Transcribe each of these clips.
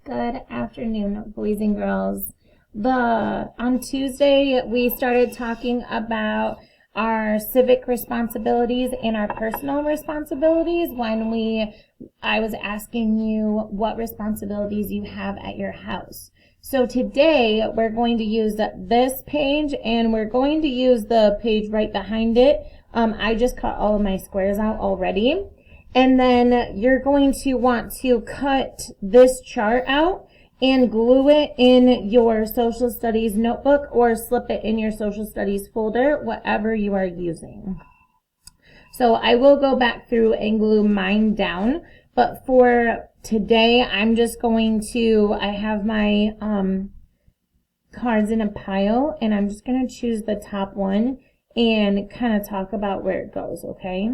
Good afternoon, boys and girls. On Tuesday, we started talking about our civic responsibilities and our personal responsibilities when I was asking you what responsibilities you have at your house. So today, we're going to use this page, and we're going to use the page right behind it. I just cut all of my squares out already. And then you're going to want to cut this chart out and glue it in your social studies notebook or slip it in your social studies folder, whatever you are using. So I will go back through and glue mine down, but for today, I'm just going to, I have my cards in a pile, and I'm just going to choose the top one and kind of talk about where it goes, okay?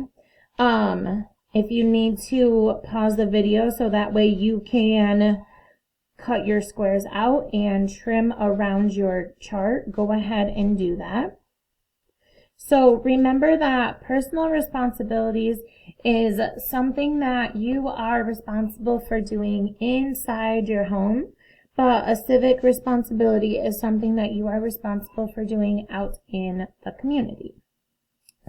If you need to pause the video so that way you can cut your squares out and trim around your chart, go ahead and do that. So remember that personal responsibilities is something that you are responsible for doing inside your home, but a civic responsibility is something that you are responsible for doing out in the community.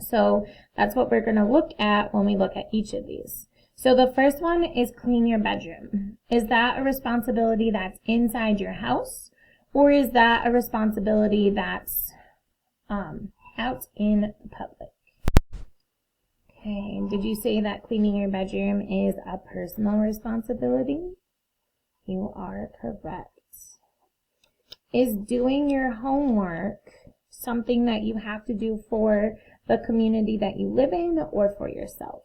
So that's what we're going to look at when we look at each of these. So the first one is clean your bedroom. Is that a responsibility that's inside your house, or is that a responsibility that's out in the public? Okay, did you say that cleaning your bedroom is a personal responsibility? You are correct. Is doing your homework something that you have to do for the community that you live in or for yourself?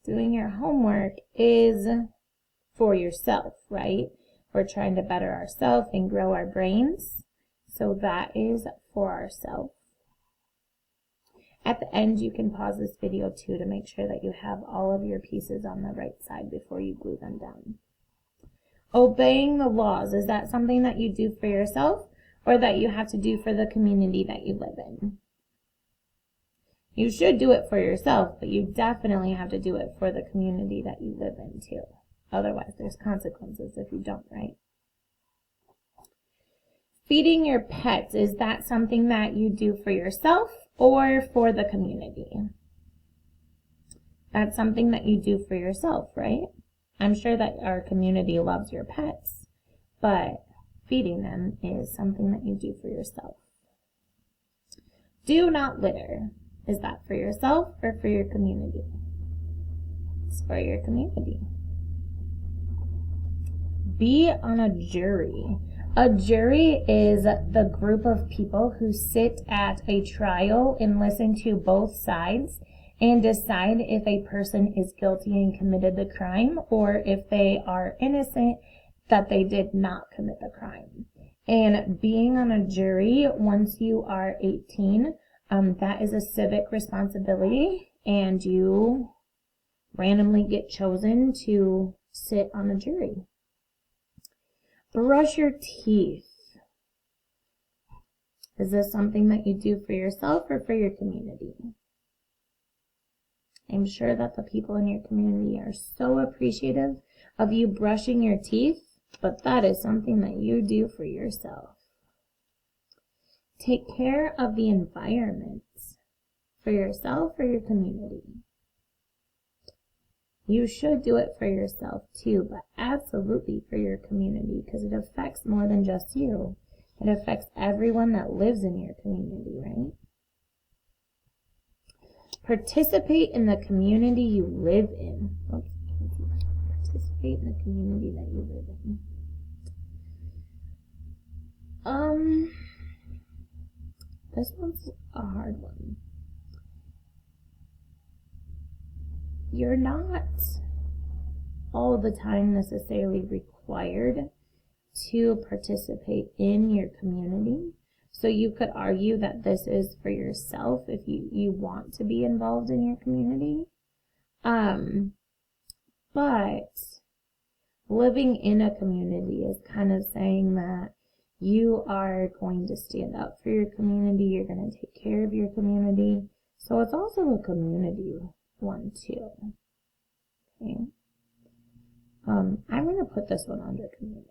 Doing your homework is for yourself, right? We're trying to better ourselves and grow our brains. So that is for ourselves. At the end, you can pause this video too to make sure that you have all of your pieces on the right side before you glue them down. Obeying the laws, is that something that you do for yourself or that you have to do for the community that you live in? You should do it for yourself, but you definitely have to do it for the community that you live in too. Otherwise, there's consequences if you don't, right? Feeding your pets, is that something that you do for yourself or for the community? That's something that you do for yourself, right? I'm sure that our community loves your pets, but feeding them is something that you do for yourself. Do not litter. Is that for yourself or for your community? It's for your community. Be on a jury. A jury is the group of people who sit at a trial and listen to both sides and decide if a person is guilty and committed the crime or if they are innocent, that they did not commit the crime. And being on a jury once you are 18, that is a civic responsibility, and you randomly get chosen to sit on a jury. Brush your teeth. Is this something that you do for yourself or for your community? I'm sure that the people in your community are so appreciative of you brushing your teeth, but that is something that you do for yourself. Take care of the environment for yourself or your community. You should do it for yourself too, but absolutely for your community because it affects more than just you. It affects everyone that lives in your community, right? Participate in the community you live in. Oops. Participate in the community that you live in. This one's a hard one. You're not all the time necessarily required to participate in your community. So you could argue that this is for yourself if you want to be involved in your community. But living in a community is kind of saying that you are going to stand up for your community, you're going to take care of your community. So it's also a community one too. Okay. I'm going to put this one under community.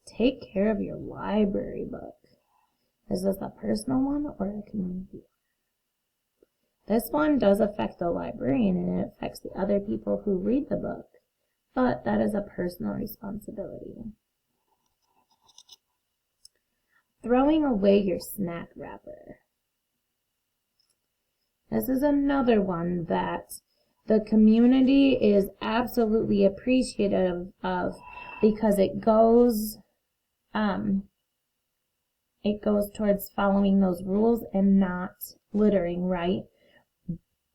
Take care of your library book. Is this a personal one or a community? This one does affect the librarian and it affects the other people who read the book, but that is a personal responsibility. Throwing away your snack wrapper. This is another one that the community is absolutely appreciative of because it goes towards following those rules and not littering, right?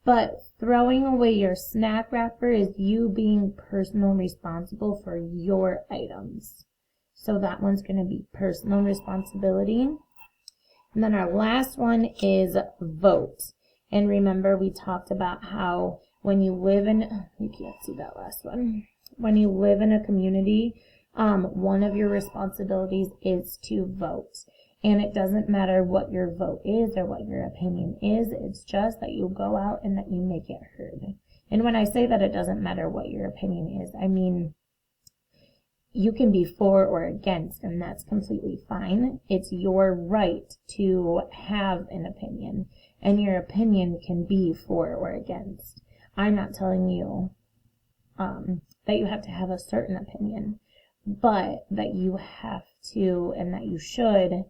But throwing away your snack wrapper is you being personally responsible for your items. So that one's going to be personal responsibility. And then our last one is vote. And remember, we talked about how when you live in, you can't see that last one. When you live in a community, one of your responsibilities is to vote. And it doesn't matter what your vote is or what your opinion is. It's just that you go out and that you make it heard. And when I say that it doesn't matter what your opinion is, I mean, you can be for or against, and that's completely fine. It's your right to have an opinion, and your opinion can be for or against. I'm not telling you that you have to have a certain opinion, but that you have to and that you should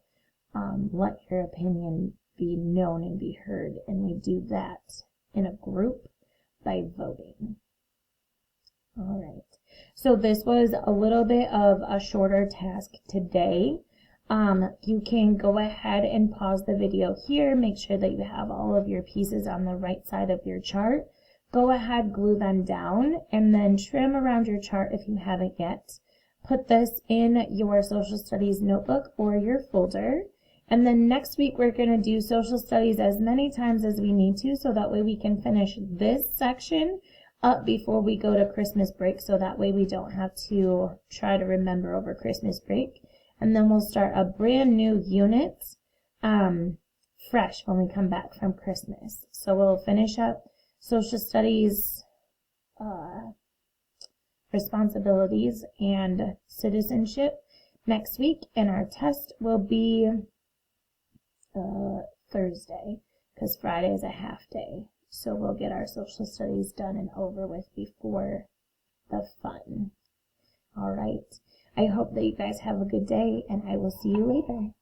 let your opinion be known and be heard. And we do that in a group by voting. All right. So this was a little bit of a shorter task today. You can go ahead and pause the video here. Make sure that you have all of your pieces on the right side of your chart. Go ahead, glue them down, and then trim around your chart if you haven't yet. Put this in your social studies notebook or your folder. And then next week we're going to do social studies as many times as we need to, so that way we can finish this section up before we go to Christmas break, so that way we don't have to try to remember over Christmas break. And then we'll start a brand new unit fresh when we come back from Christmas. So we'll finish up social studies responsibilities and citizenship next week, and our test will be Thursday, because Friday is a half day. So we'll get our social studies done and over with before the fun. All right. I hope that you guys have a good day, and I will see you later.